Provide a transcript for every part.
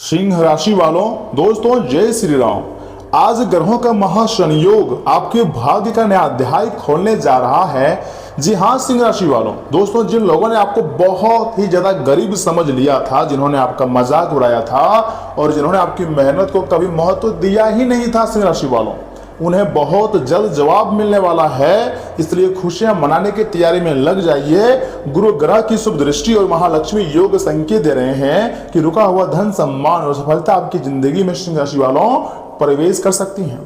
सिंह राशि वालों, दोस्तों जय श्री राम। आज ग्रहों का महासंयोग आपके भाग्य का नया अध्याय खोलने जा रहा है। जी हाँ सिंह राशि वालों, दोस्तों जिन लोगों ने आपको बहुत ही ज्यादा गरीब समझ लिया था, जिन्होंने आपका मजाक उड़ाया था और जिन्होंने आपकी मेहनत को कभी महत्व दिया ही नहीं था, सिंह राशि वालों, उन्हें बहुत जल्द जवाब मिलने वाला है। इसलिए खुशियां मनाने की तैयारी में लग जाइए। गुरु ग्रह की शुभ दृष्टि और महालक्ष्मी योग संकेत दे रहे हैं कि रुका हुआ धन, सम्मान और सफलता आपकी जिंदगी में सिंह राशि वालों प्रवेश कर सकती हैं।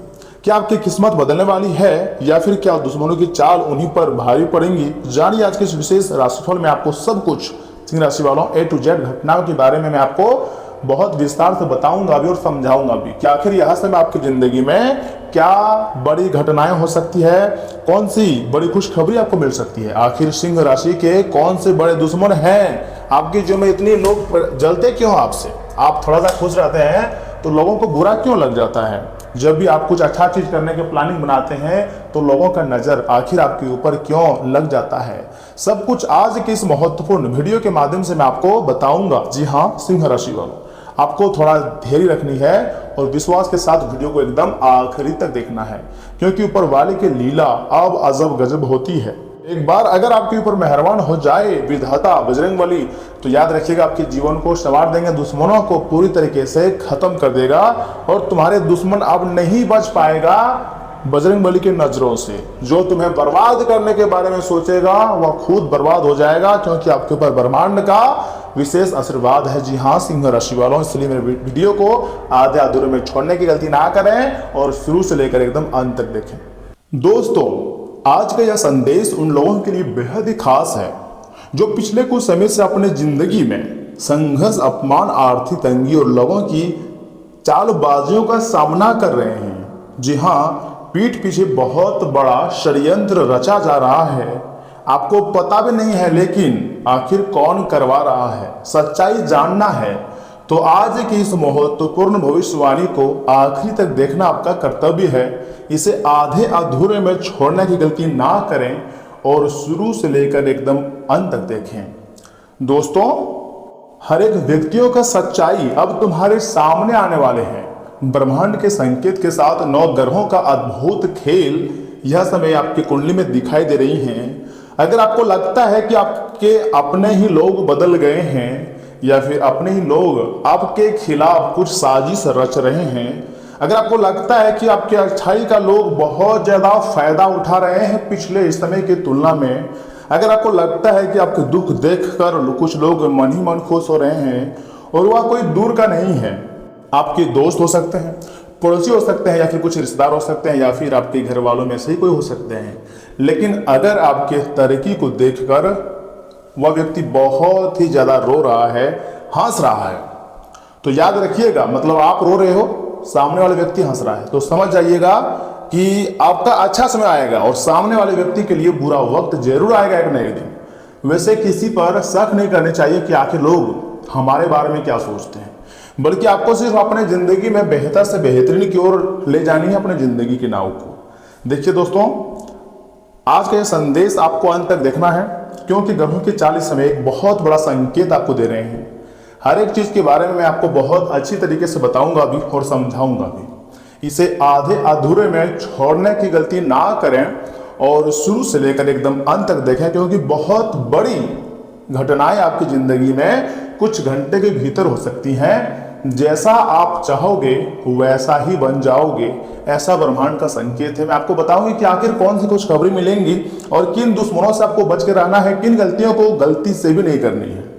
क्या आपकी किस्मत बदलने वाली है या फिर क्या दुश्मनों की चाल उन्हीं पर भारी पड़ेंगी? जानिए आज के इस विशेष राशिफल में आपको सब कुछ सिंह राशि वालों A to Z घटनाओं के बारे में मैं आपको बहुत विस्तार से बताऊंगा भी और समझाऊंगा भी कि आखिर यह समय आपकी जिंदगी में क्या बड़ी घटनाएं हो सकती है, कौन सी बड़ी खुशखबरी आपको मिल सकती है, आखिर सिंह राशि के कौन से बड़े दुश्मन हैं आपके जो में इतनी लोग जलते क्यों आपसे, आप थोड़ा सा खुश रहते हैं तो लोगों को बुरा क्यों लग जाता है, जब भी आप कुछ अच्छा चीज करने के प्लानिंग बनाते हैं तो लोगों का नजर आखिर आपके ऊपर क्यों लग जाता है, सब कुछ आज की इस महत्वपूर्ण वीडियो के माध्यम से मैं आपको बताऊंगा। जी हाँ सिंह राशि वालों, आपको थोड़ा धैर्य रखनी है और विश्वास के साथ वीडियो को एकदम आखिरी तक देखना है, क्योंकि ऊपर वाले की लीला अब अजब गजब होती है। एक बार अगर आपके ऊपर मेहरबान हो जाए विधाता बजरंगबली, तो याद रखिएगा आपके जीवन को संवार देंगे, दुश्मनों को पूरी तरीके से खत्म कर देगा और तुम्हारे दुश्मन अब नहीं बच पाएगा बजरंगबली की नजरों से। जो तुम्हें बर्बाद करने के बारे में सोचेगा वह खुद बर्बाद हो जाएगा, क्योंकि आपके ऊपर ब्रह्मांड का विशेष आशीर्वाद है। जी हाँ सिंह राशि वालों, इसलिए मेरे वीडियो को आधे अधूरे में छोड़ने की गलती ना करें और शुरू से लेकर एकदम अंत तक देखें। दोस्तों आज का यह संदेश उन लोगों के लिए बेहद ही खास है जो पिछले कुछ समय से अपने जिंदगी में संघर्ष, अपमान, आर्थिक तंगी और लोगों की चालबाजियों का सामना कर रहे हैं। जी हाँ, पीठ पीछे बहुत बड़ा षड्यंत्र रचा जा रहा है, आपको पता भी नहीं है लेकिन आखिर कौन करवा रहा है, सच्चाई जानना है तो आज की इस महत्वपूर्ण भविष्यवाणी को आखिरी तक देखना आपका कर्तव्य है। इसे आधे अधूरे में छोड़ने की गलती ना करें और शुरू से लेकर एकदम अंत तक देखें। दोस्तों हर एक व्यक्तियों का सच्चाई अब तुम्हारे सामने आने वाले हैं। ब्रह्मांड के संकेत के साथ 9 ग्रहों का अद्भुत खेल यह समय आपकी कुंडली में दिखाई दे रही हैं। अगर आपको लगता है कि आपके अपने ही लोग बदल गए हैं या फिर अपने ही लोग आपके खिलाफ कुछ साजिश रच रहे हैं, अगर आपको लगता है कि आपके अच्छाई का लोग बहुत ज्यादा फायदा उठा रहे हैं पिछले इस समय की तुलना में, अगर आपको लगता है कि आपके दुख देखकर कुछ लोग मन ही मन खुश हो रहे हैं और वह कोई दूर का नहीं है, आपके दोस्त हो सकते हैं, पड़ोसी हो सकते हैं या फिर कुछ रिश्तेदार हो सकते हैं या फिर आपके घर वालों में से ही कोई हो सकते हैं, लेकिन अगर आपके तरक्की को देखकर वह व्यक्ति बहुत ही ज्यादा रो रहा है, हंस रहा है, तो याद रखिएगा मतलब आप रो रहे हो, सामने वाले व्यक्ति हंस रहा है, तो समझ जाइएगा कि आपका अच्छा समय आएगा और सामने वाले व्यक्ति के लिए बुरा वक्त जरूर आएगा एक न एक दिन। वैसे किसी पर शक नहीं करने चाहिए कि आखिर लोग हमारे बारे में क्या सोचते हैं, बल्कि आपको सिर्फ अपने जिंदगी में बेहतर से बेहतरीन की ओर ले जानी है अपने जिंदगी की नाव को। देखिए दोस्तों आज का यह संदेश आपको अंत तक देखना है, क्योंकि ग्रहों की चाल इस समय एक बहुत बड़ा संकेत आपको दे रहे हैं। हर एक चीज के बारे में मैं आपको बहुत अच्छी तरीके से बताऊंगा भी और समझाऊंगा भी। इसे आधे अधूरे में छोड़ने की गलती ना करें और शुरू से लेकर एकदम अंत तक देखें, क्योंकि बहुत बड़ी घटनाएं आपकी जिंदगी में कुछ घंटे के भीतर हो सकती हैं। जैसा आप चाहोगे वैसा ही बन जाओगे, ऐसा ब्रह्मांड का संकेत है। मैं आपको बताऊंगी कि आखिर कौन सी कुछ खबरें मिलेंगी और किन दुश्मनों से आपको बच के रहना है, किन गलतियों को गलती से भी नहीं करनी है।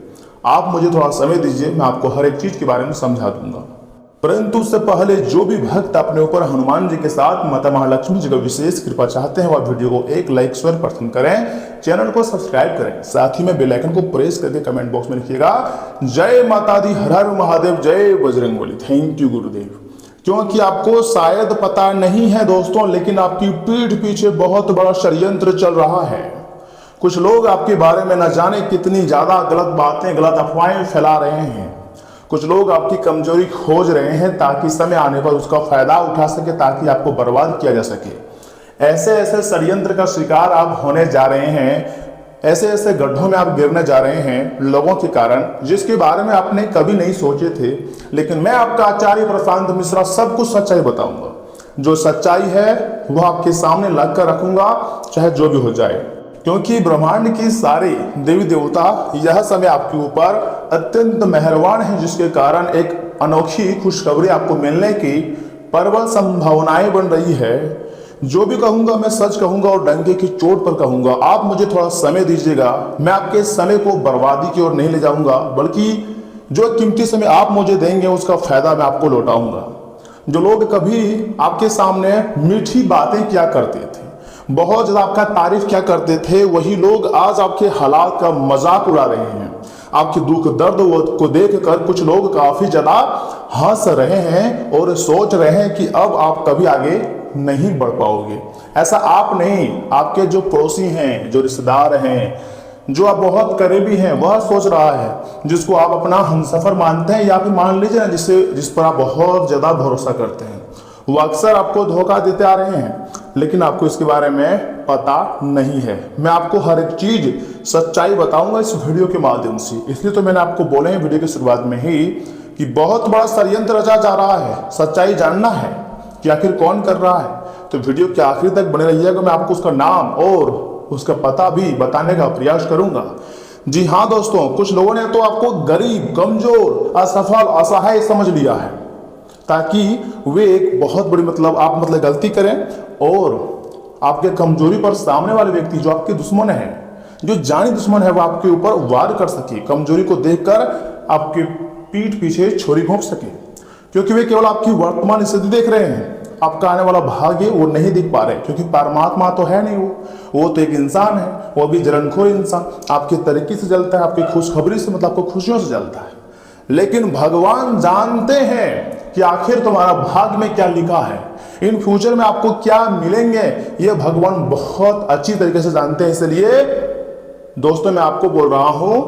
आप मुझे थोड़ा समय दीजिए, मैं आपको हर एक चीज के बारे में समझा दूंगा। परंतु उससे पहले जो भी भक्त अपने ऊपर हनुमान जी के साथ माता महालक्ष्मी जी का विशेष कृपा चाहते हैं वह वीडियो को एक लाइक शेयर पसंद करें, चैनल को सब्सक्राइब करें, साथ ही में बेल आइकन को प्रेस करके कमेंट बॉक्स में लिखिएगा जय माता दी, हर हर महादेव, जय बजरंगबली। थैंक यू गुरुदेव। क्योंकि आपको शायद पता नहीं है दोस्तों, लेकिन आपकी पीठ पीछे बहुत बड़ा षड्यंत्र चल रहा है। कुछ लोग आपके बारे में न जाने कितनी ज्यादा गलत बातें, गलत अफवाहें फैला रहे हैं। कुछ लोग आपकी कमजोरी खोज रहे हैं ताकि समय आने पर उसका फायदा उठा सके, ताकि आपको बर्बाद किया जा सके। ऐसे ऐसे षड्यंत्र का शिकार आप होने जा रहे हैं। ऐसे ऐसे गड्ढों में आप गिरने जा रहे हैं लोगों के कारण, जिसके बारे में आपने कभी नहीं सोचे थे। लेकिन मैं आपका आचार्य प्रशांत मिश्रा सब कुछ सच्चाई बताऊंगा। जो सच्चाई है वो आपके सामने ला कर रखूंगा, चाहे जो भी हो जाए। क्योंकि ब्रह्मांड की सारी देवी देवता यह समय आपके ऊपर अत्यंत मेहरबान है, जिसके कारण एक अनोखी खुशखबरी आपको मिलने की प्रबल संभावनाएं बन रही है। जो भी कहूंगा मैं सच कहूंगा और डंके की चोट पर कहूंगा। आप मुझे थोड़ा समय दीजिएगा, मैं आपके समय को बर्बादी की ओर नहीं ले जाऊंगा, बल्कि जो कीमती समय आप मुझे देंगे उसका फायदा मैं आपको लौटाऊंगा। जो लोग कभी आपके सामने मीठी बातें क्या करते थे, बहुत ज्यादा आपका तारीफ क्या करते थे, वही लोग आज आपके हालात का मजाक उड़ा रहे हैं। आपके दुख दर्द को देखकर कुछ लोग काफी ज्यादा हंस रहे हैं और सोच रहे हैं कि अब आप कभी आगे नहीं बढ़ पाओगे। ऐसा आप नहीं, आपके जो पड़ोसी हैं, जो रिश्तेदार हैं, जो आप बहुत करीबी हैं, वह सोच रहा है, जिसको आप अपना हमसफर मानते हैं या फिर मान लीजिए ना जिस पर आप बहुत ज्यादा भरोसा करते हैं, वो अक्सर आपको धोखा देते आ रहे हैं, लेकिन आपको इसके बारे में पता नहीं है। मैं आपको हर एक चीज सच्चाई बताऊंगा इस वीडियो के माध्यम से। इसलिए तो मैंने आपको बोले हैं वीडियो की शुरुआत में ही कि बहुत बड़ा षड्यंत्र रचा जा रहा है। सच्चाई जानना है कि आखिर कौन कर रहा है, तो वीडियो के आखिर तक बने रहिएगा। मैं आपको उसका नाम और उसका पता भी बताने का प्रयास करूंगा। जी हाँ दोस्तों, कुछ लोगों ने तो आपको गरीब, कमजोर, असफल, असहाय समझ लिया है, ताकि वे एक बहुत बड़ी आप गलती करें और आपके कमजोरी पर सामने वाले व्यक्ति जो आपके दुश्मन है, जो जानी दुश्मन है, वो आपके ऊपर वार कर सके, कमजोरी को देखकर आपके पीठ पीछे छुरी घोंप सके। क्योंकि वे केवल आपकी वर्तमान स्थिति देख रहे हैं, आपका आने वाला भाग्य वो नहीं दिख पा रहे। क्योंकि परमात्मा तो है नहीं, वो तो एक इंसान है, वो भी जलनखोर इंसान, आपके तरीके से जलता है, आपकी खुशखबरी से आपको खुशियों से जलता है। लेकिन भगवान जानते हैं कि आखिर तुम्हारा भाग्य में क्या लिखा है, इन फ्यूचर में आपको क्या मिलेंगे, ये भगवान बहुत अच्छी तरीके से जानते हैं। इसलिए दोस्तों मैं आपको बोल रहा हूं,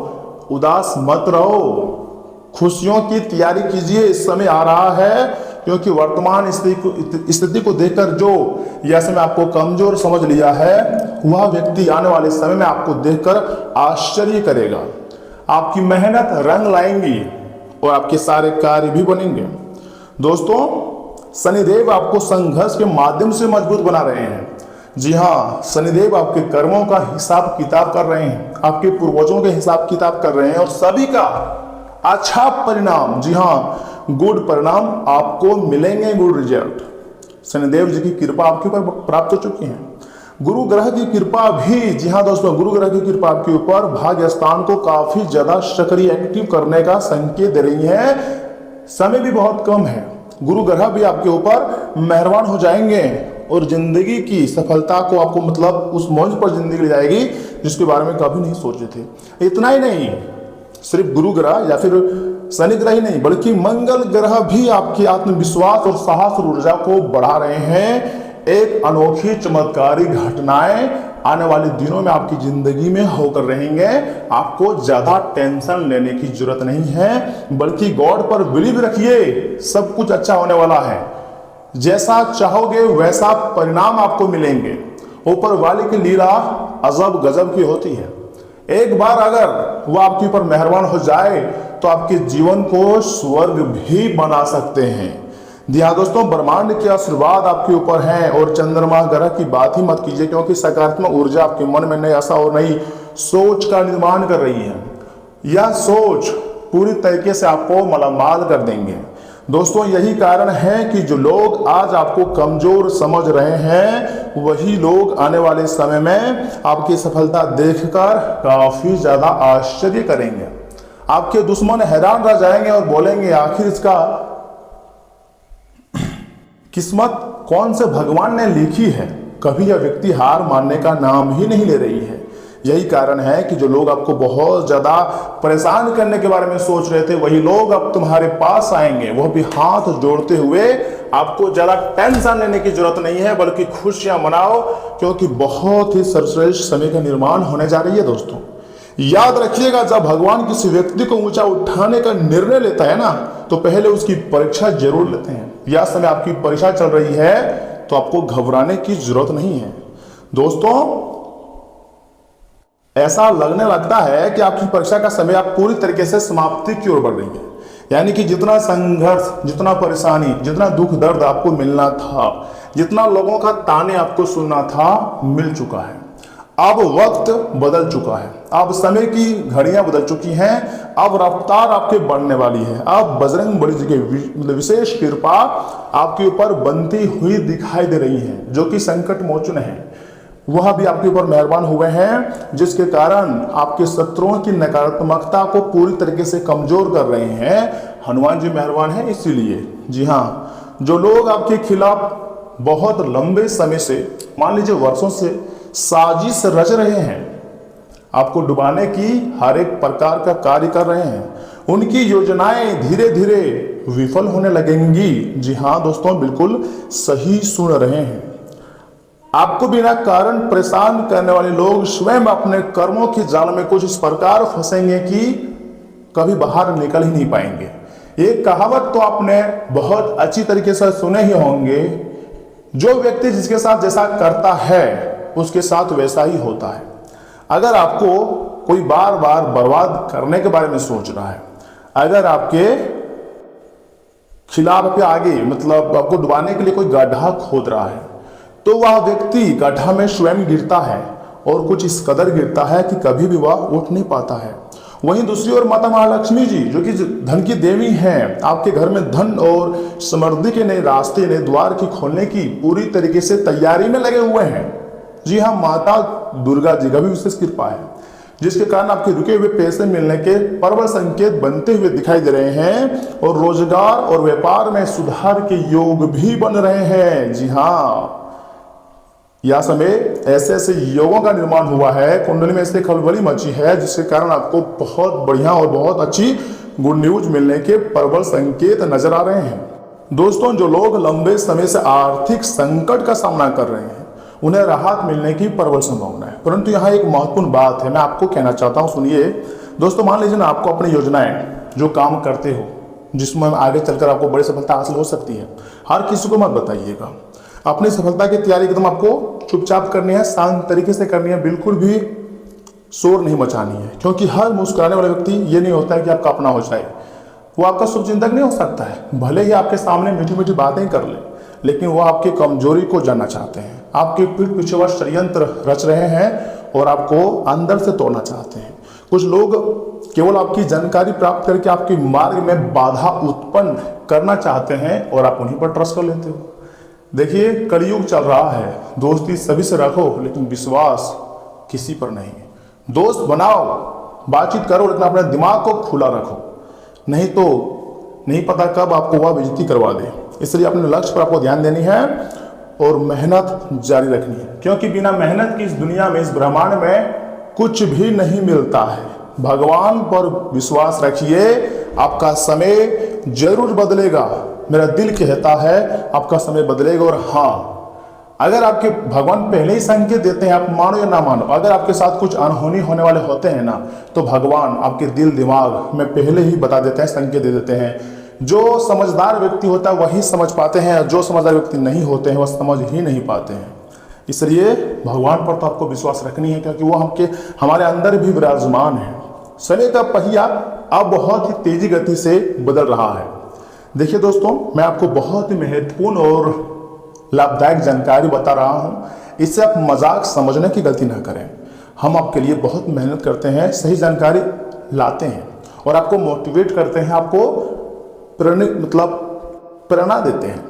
उदास मत रहो, खुशियों की तैयारी कीजिए। इस समय आ रहा है, क्योंकि वर्तमान स्थिति को देखकर जो यह समय आपको कमजोर समझ लिया है, वह व्यक्ति आने वाले समय में आपको देखकर आश्चर्य करेगा। आपकी मेहनत रंग लाएंगी और आपके सारे कार्य भी बनेंगे। दोस्तों, शनिदेव आपको संघर्ष के माध्यम से मजबूत बना रहे हैं। जी हाँ, शनिदेव आपके कर्मों का हिसाब किताब कर रहे हैं, आपके पूर्वजों के हिसाब किताब कर रहे हैं और सभी का अच्छा परिणाम, जी हाँ गुड परिणाम आपको मिलेंगे, गुड रिजल्ट। शनिदेव जी की कृपा आपके ऊपर प्राप्त हो चुकी है। गुरु ग्रह की कृपा भी, जी हाँ दोस्तों, गुरु ग्रह की कृपा आपके ऊपर भाग्य स्थान को काफी ज्यादा सक्रिय एक्टिव करने का संकेत दे रही है। समय भी बहुत कम है, गुरु ग्रह भी आपके ऊपर मेहरबान हो जाएंगे और जिंदगी की सफलता को आपको उस मंच पर जिंदगी ले जाएगी जिसके बारे में कभी नहीं सोचे थे। इतना ही नहीं, सिर्फ गुरु ग्रह या फिर शनि ग्रह ही नहीं, बल्कि मंगल ग्रह भी आपकी आत्मविश्वास और साहस और ऊर्जा को बढ़ा रहे हैं। एक अनोखी चमत्कारी घटनाएं आने वाले दिनों में आपकी जिंदगी में होकर रहेंगे। आपको ज्यादा टेंशन लेने की जरूरत नहीं है, बल्कि गॉड पर बिलीव रखिए, सब कुछ अच्छा होने वाला है। जैसा चाहोगे वैसा परिणाम आपको मिलेंगे। ऊपर वाले की लीला अजब गजब की होती है। एक बार अगर वो आपके ऊपर मेहरबान हो जाए तो आपके जीवन को स्वर्ग भी बना सकते हैं। दिया दोस्तों, ब्रह्मांड के आशीर्वाद आपके ऊपर हैं और चंद्रमा ग्रह की बात ही मत कीजिए, क्योंकि सकारात्मक ऊर्जा आपके मन में नई आशा और नई सोच का निर्माण कर रही है। यह सोच पूरी तरीके से आपको मालामाल कर देंगे। दोस्तों, यही कारण है कि जो लोग आज आपको कमजोर समझ रहे हैं, वही लोग आने वाले समय में आपकी सफलता देखकर काफी ज्यादा आश्चर्य करेंगे। आपके दुश्मन हैरान रह जाएंगे और बोलेंगे आखिर इसका किस्मत कौन से भगवान ने लिखी है। कभी यह व्यक्ति हार मानने का नाम ही नहीं ले रही है। यही कारण है कि जो लोग आपको बहुत ज्यादा परेशान करने के बारे में सोच रहे थे, वही लोग अब तुम्हारे पास आएंगे, वह भी हाथ जोड़ते हुए। आपको ज्यादा टेंशन लेने की जरूरत नहीं है, बल्कि खुशियां मनाओ, क्योंकि बहुत ही सर्वश्रेष्ठ समय का निर्माण होने जा रही है। दोस्तों याद रखिएगा, जब भगवान किसी व्यक्ति को ऊंचा उठाने का निर्णय लेता है ना, तो पहले उसकी परीक्षा जरूर लेते हैं। यह समय आपकी परीक्षा चल रही है, तो आपको घबराने की जरूरत नहीं है। दोस्तों ऐसा लगने लगता है कि आपकी परीक्षा का समय आप पूरी तरीके से समाप्ति की ओर बढ़ रही है। यानी कि जितना संघर्ष, जितना परेशानी, जितना दुख दर्द आपको मिलना था, जितना लोगों का ताने आपको सुनना था, मिल चुका है। अब वक्त बदल चुका है, अब समय की घड़ियां बदल चुकी हैं, अब रफ्तार आपके बढ़ने वाली है। अब बजरंग बली जी की विशेष कृपा आपके ऊपर बनती हुई दिखाई दे रही है, जो कि संकट मोचन है। वह भी आपके ऊपर मेहरबान हुए हैं, जिसके कारण आपके शत्रुओं की नकारात्मकता को पूरी तरीके से कमजोर कर रहे हैं। हनुमान जी मेहरबान हैं इसीलिए। जी हाँ, जो लोग आपके खिलाफ बहुत लंबे समय से, मान लीजिए वर्षों से साजिश रच रहे हैं, आपको डुबाने की हर एक प्रकार का कार्य कर रहे हैं, उनकी योजनाएं धीरे धीरे विफल होने लगेंगी। जी हाँ दोस्तों, बिल्कुल सही सुन रहे हैं। आपको बिना कारण परेशान करने वाले लोग स्वयं अपने कर्मों की जाल में कुछ इस प्रकार फंसेंगे कि कभी बाहर निकल ही नहीं पाएंगे। एक कहावत तो आपने बहुत अच्छी तरीके से सुने ही होंगे, जो व्यक्ति जिसके साथ जैसा करता है उसके साथ वैसा ही होता है। अगर आपको कोई बार बार बर्बाद करने के बारे में सोच रहा है, अगर आपके खिलाफ आगे मतलब आपको डुबाने के लिए कोई गड्ढा खोद रहा है, तो वह व्यक्ति गड्ढा में स्वयं गिरता है और कुछ इस कदर गिरता है कि कभी भी वह उठ नहीं पाता है। वहीं दूसरी ओर माता महालक्ष्मी जी, जो कि धन की देवी हैं, आपके घर में धन और समृद्धि के नए रास्ते, नए द्वार की खोलने की पूरी तरीके से तैयारी में लगे हुए हैं। जी हाँ, माता दुर्गा जी का भी विशेष कृपा है, जिसके कारण आपके रुके हुए पैसे मिलने के प्रबल संकेत बनते हुए दिखाई दे रहे हैं और रोजगार और व्यापार में सुधार के योग भी बन रहे हैं। जी हाँ, यह समय ऐसे ऐसे योगों का निर्माण हुआ है, कुंडली में ऐसे खलबली मची है, जिसके कारण आपको बहुत बढ़िया और बहुत अच्छी गुड न्यूज मिलने के प्रबल संकेत नजर आ रहे हैं। दोस्तों, जो लोग लंबे समय से आर्थिक संकट का सामना कर रहे हैं, उन्हें राहत मिलने की प्रबल संभावना है। परंतु यहाँ एक महत्वपूर्ण बात है, मैं आपको कहना चाहता हूँ, सुनिए दोस्तों। मान लीजिए ना, आपको अपनी योजनाएं, जो काम करते हो, जिसमें आगे चलकर आपको बड़ी सफलता हासिल हो सकती है, हर किसी को मत बताइएगा। अपनी सफलता की तैयारी एकदम आपको चुपचाप करनी है, शांत तरीके से करनी है, बिल्कुल भी शोर नहीं मचानी है। क्योंकि हर मुस्कुराने वाला व्यक्ति ये नहीं होता है कि आपका अपना हो जाए, वो आपका शुभचिंतक नहीं हो सकता है। भले ही आपके सामने मीठी मीठी बातें कर ले, लेकिन वो आपकी कमजोरी को जानना चाहते हैं, आपके पीठ पीछे वह षड्यंत्र रच रहे हैं और आपको अंदर से तोड़ना चाहते हैं। कुछ लोग केवल आपकी जानकारी प्राप्त करके आपके मार्ग में बाधा उत्पन्न करना चाहते हैं और आप उन्हीं पर ट्रस्ट कर लेते हो। देखिए, कलयुग चल रहा है, दोस्ती सभी से रखो, लेकिन विश्वास किसी पर नहीं। दोस्त बनाओ, बातचीत करो, लेकिन अपने दिमाग को खुला रखो, नहीं तो नहीं पता कब आपको वह बेइज्जती करवा दे। इसलिए अपने लक्ष्य पर आपको ध्यान देनी है और मेहनत जारी रखनी है, क्योंकि बिना मेहनत की इस दुनिया में, इस ब्रह्मांड में कुछ भी नहीं मिलता है। भगवान पर विश्वास रखिए, आपका समय जरूर बदलेगा। मेरा दिल कहता है आपका समय बदलेगा। और हाँ, अगर आपके भगवान पहले ही संकेत देते हैं, आप मानो या ना मानो, अगर आपके साथ कुछ अनहोनी होने वाले होते हैं ना, तो भगवान आपके दिल दिमाग में पहले ही बता देते हैं, संकेत दे देते हैं। जो समझदार व्यक्ति होता है वही समझ पाते हैं, और जो समझदार व्यक्ति नहीं होते हैं वह समझ ही नहीं पाते हैं। इसलिए भगवान पर तो आपको विश्वास रखनी है, क्योंकि वो हमारे अंदर भी विराजमान है। समय का पहिया अब बहुत ही तेजी गति से बदल रहा है। देखिए दोस्तों, मैं आपको बहुत ही महत्वपूर्ण और लाभदायक जानकारी बता रहा हूं, इससे आप मजाक समझने की गलती ना करें। हम आपके लिए बहुत मेहनत करते हैं, सही जानकारी लाते हैं और आपको मोटिवेट करते हैं, आपको प्रेरणा देते हैं।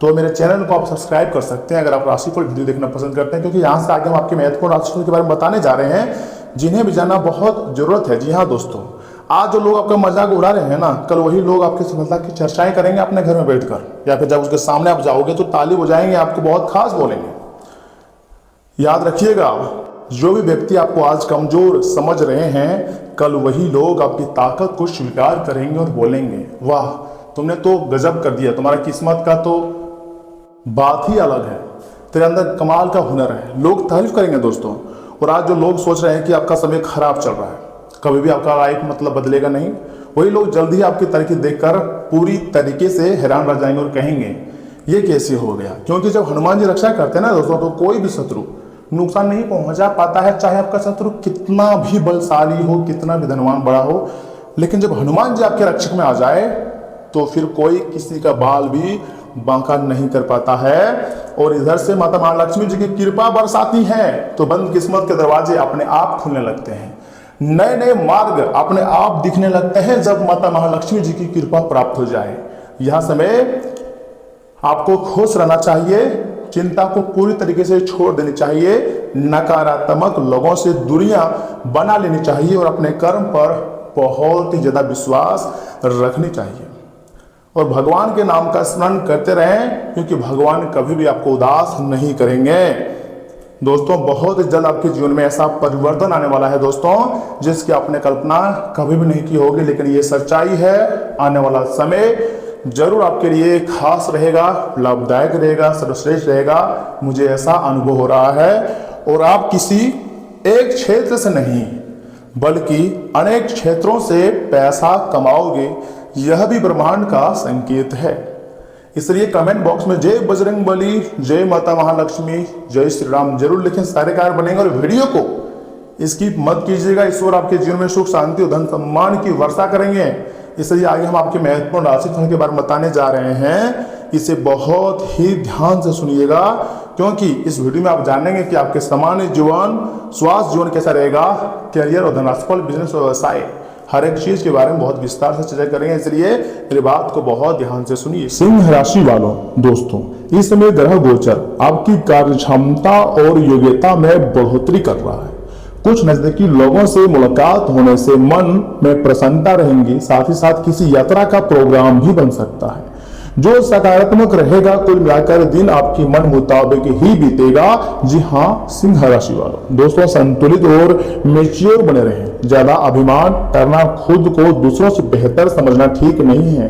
तो मेरे चैनल को आप सब्सक्राइब कर सकते हैं अगर आप राशिफल वीडियो देखना पसंद करते हैं, क्योंकि यहाँ से आगे हम आपके महत्वपूर्ण राशिफल के बारे में बताने जा रहे हैं, जिन्हें भी जानना बहुत जरूरत है। जी हाँ दोस्तों, आज जो लोग आपका मजाक उड़ा रहे हैं ना, कल वही लोग आपकी सफलता की चर्चाएं करेंगे अपने घर में बैठकर, या फिर जब उसके सामने आप जाओगे तो ताली बजाएंगे, आपको बहुत खास बोलेंगे। याद रखिएगा, जो भी व्यक्ति आपको आज कमजोर समझ रहे हैं, कल वही लोग आपकी ताकत को स्वीकार करेंगे और बोलेंगे, वाह तुमने तो गजब कर दिया, तुम्हारा किस्मत का तो बात ही अलग है, तेरे अंदर कमाल का हुनर है। लोग तारीफ करेंगे दोस्तों। और आज जो लोग सोच रहे हैं कि आपका समय खराब चल रहा है, कभी भी आपका लाइफ मतलब बदलेगा नहीं, वही लोग जल्दी ही आपकी तरक्की देखकर पूरी तरीके से हैरान रह जाएंगे और कहेंगे ये कैसे हो गया। क्योंकि जब हनुमान जी रक्षा करते हैं ना दोस्तों, तो कोई भी शत्रु नुकसान नहीं पहुंचा पाता है, चाहे आपका शत्रु कितना भी बलशाली हो, कितना भी धनवान बड़ा हो। लेकिन जब हनुमान जी आपके रक्षक में आ जाए तो फिर कोई किसी का बाल भी बांका नहीं कर पाता है। और इधर से माता महालक्ष्मी जी की कृपा बरसाती है तो बंद किस्मत के दरवाजे अपने आप खुलने लगते हैं, नए नए मार्ग अपने आप दिखने लगते हैं जब माता महालक्ष्मी जी की कृपा प्राप्त हो जाए। यह समय आपको खुश रहना चाहिए, चिंता को पूरी तरीके से छोड़ देनी चाहिए, नकारात्मक लोगों से दूरियां बना लेनी चाहिए और अपने कर्म पर बहुत ही ज्यादा विश्वास रखनी चाहिए और भगवान के नाम का स्मरण करते रहें, क्योंकि भगवान कभी भी आपको उदास नहीं करेंगे। दोस्तों बहुत जल्द आपके जीवन में ऐसा परिवर्तन आने वाला है दोस्तों, जिसकी आपने कल्पना कभी भी नहीं की होगी, लेकिन ये सच्चाई है। आने वाला समय जरूर आपके लिए खास रहेगा, लाभदायक रहेगा, सर्वश्रेष्ठ रहेगा, मुझे ऐसा अनुभव हो रहा है। और आप किसी एक क्षेत्र से नहीं बल्कि अनेक क्षेत्रों से पैसा कमाओगे, यह भी ब्रह्मांड का संकेत है। इसलिए कमेंट बॉक्स में जय बजरंग बली, जय माता महालक्ष्मी, जय श्री राम जरूर लिखें, सारे कार्य बनेंगे। और वीडियो को स्किप मत कीजिएगा, ईश्वर आपके जीवन में सुख शांति और धन सम्मान की वर्षा करेंगे। इसलिए आगे हम आपके महत्वपूर्ण राशिफल के बारे में बताने जा रहे हैं, इसे बहुत ही ध्यान से सुनिएगा, क्योंकि इस वीडियो में आप जानेंगे कि आपके सामान्य जीवन, स्वास्थ्य जीवन कैसा रहेगा, करियर और धनराशिफल, बिजनेस और व्यवसाय, हर एक चीज के बारे में बहुत विस्तार से चर्चा करेंगे। इसलिए मेरी बात को बहुत ध्यान से सुनिए। सिंह राशि वालों दोस्तों, इस समय ग्रह गोचर आपकी कार्य क्षमता और योग्यता में बढ़ोतरी कर रहा है। कुछ नजदीकी लोगों से मुलाकात होने से मन में प्रसन्नता रहेंगी, साथ ही साथ किसी यात्रा का प्रोग्राम भी बन सकता है जो सकारात्मक रहेगा। कुल मिलाकर दिन आपकी मन मुताबिक ही बीतेगा। जी हाँ सिंह राशि वालों दोस्तों, संतुलित और मेच्योर बने रहें। ज्यादा अभिमान करना, खुद को दूसरों से बेहतर समझना ठीक नहीं है।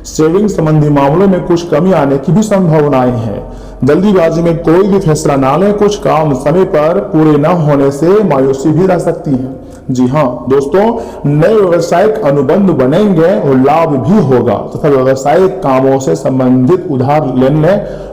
सेविंग संबंधी मामलों में कुछ कमी आने की भी संभावनाएं हैं। जल्दीबाजी में कोई भी फैसला ना लें, कुछ काम समय पर पूरे न होने से मायूसी भी रह सकती है। जी हाँ दोस्तों, नए व्यवसायिक अनुबंध बनेंगे और लाभ भी होगा तथा व्यवसायिक कामों से संबंधित उधार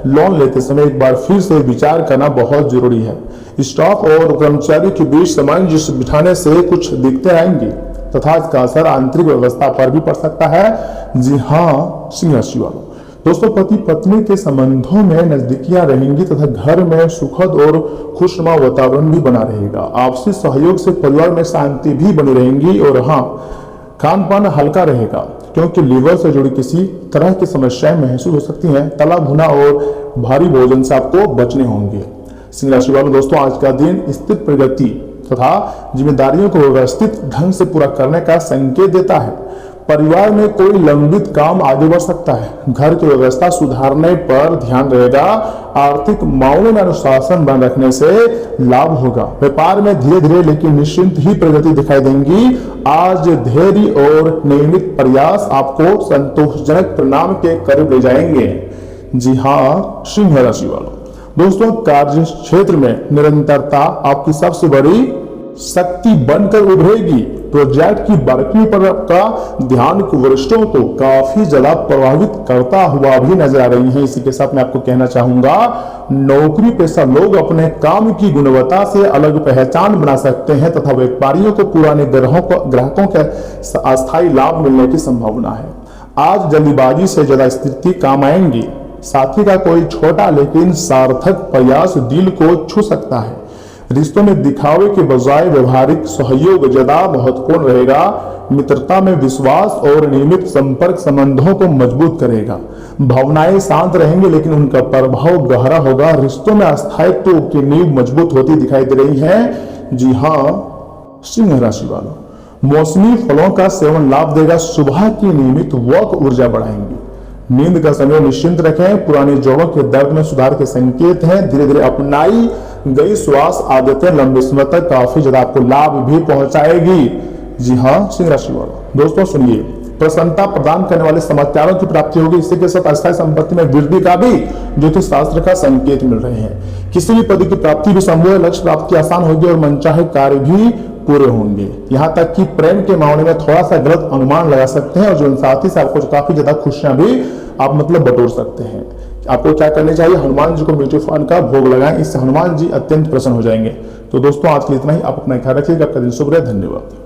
लोन लेते समय एक बार फिर से विचार करना बहुत जरूरी है। स्टाफ और कर्मचारी के बीच सामंजस्य बिठाने से कुछ दिक्कतें आएंगी तथा इसका असर आंतरिक व्यवस्था पर भी पड़ सकता है। जी हाँ सिंह राशि वालों दोस्तों, पति पत्नी के संबंधों में नजदीकियां रहेंगी तथा घर में सुखद और खुशनुमा वातावरण भी बना रहेगा। आपसी सहयोग से परिवार में शांति भी बनी रहेगी। और हाँ, खान पान हल्का रहेगा, क्योंकि लीवर से जुड़ी किसी तरह की समस्याएं महसूस हो सकती हैं। तला भुना और भारी भोजन से आपको बचने होंगे। सिंह राशि वालों दोस्तों, आज का दिन स्थिर प्रगति तथा जिम्मेदारियों को व्यवस्थित ढंग से पूरा करने का संकेत देता है। परिवार में कोई लंबित काम आगे बढ़ सकता है। घर की व्यवस्था सुधारने पर ध्यान रहेगा। आर्थिक मामलों में अनुशासन बना रखने से लाभ होगा। व्यापार में धीरे धीरे लेकिन निश्चिंत ही प्रगति दिखाई देंगी। आज धैर्य और नियमित प्रयास आपको संतोषजनक परिणाम के करीब ले जाएंगे। जी हाँ सिंह राशि वालों दोस्तों, कार्य क्षेत्र में निरंतरता आपकी सबसे बड़ी शक्ति बनकर उभरेगी। प्रोजेक्ट की बारीकी पर आपका ध्यान वरिष्ठों को काफी ज्यादा प्रभावित करता हुआ भी नजर आ रही है। इसी के साथ मैं आपको कहना चाहूंगा, नौकरी पेशा लोग अपने काम की गुणवत्ता से अलग पहचान बना सकते हैं तथा व्यापारियों को पुराने ग्राहकों के अस्थायी लाभ मिलने की संभावना है। आज जल्दीबाजी से ज्यादा स्थिति काम आएंगी। साथी का कोई छोटा लेकिन सार्थक प्रयास दिल को छू सकता है। रिश्तों में दिखावे के बजाय व्यवहारिक सहयोग ज्यादा महत्वपूर्ण रहेगा। मित्रता में विश्वास और नियमित संपर्क संबंधों को मजबूत करेगा। भावनाएं शांत रहेंगी लेकिन उनका प्रभाव गहरा होगा। रिश्तों में अस्थायित्व की नींव मजबूत होती दिखाई दे रही है। जी हाँ सिंह राशि वालों, मौसमी फलों का सेवन लाभ देगा। सुबह की नियमित वॉक ऊर्जा बढ़ाएंगी। नींद का समय निश्चिंत रखें। पुराने जोड़ों के दर्द में सुधार के संकेत हैं। धीरे धीरे अपनाई गई श्वास आदतें लंबे समय तक काफी ज्यादा आपको लाभ भी पहुंचाएगी। जी हाँ सिंह राशि वालों दोस्तों सुनिए, प्रसन्नता प्रदान करने वाले समाचारों की प्राप्ति होगी। इसी के साथ अस्थायी संपत्ति में वृद्धि का भी ज्योतिष शास्त्र का संकेत मिल रहे हैं। किसी भी पद की प्राप्ति भी संभव है। लक्ष्य प्राप्ति आसान होगी और मनचाहे कार्य भी पूरे होंगे। यहाँ तक कि प्रेम के मामले में थोड़ा सा गलत अनुमान लगा सकते हैं और जीवन साथी से आपको काफी ज्यादा खुशियां भी आप बटोर सकते हैं। आपको क्या करना चाहिए, हनुमान जी को मीठे फल का भोग लगाएं, इससे हनुमान जी अत्यंत प्रसन्न हो जाएंगे। तो दोस्तों आज के लिए इतना ही, आप अपना ख्याल रखिएगा, आपका दिन शुभ रहे, धन्यवाद।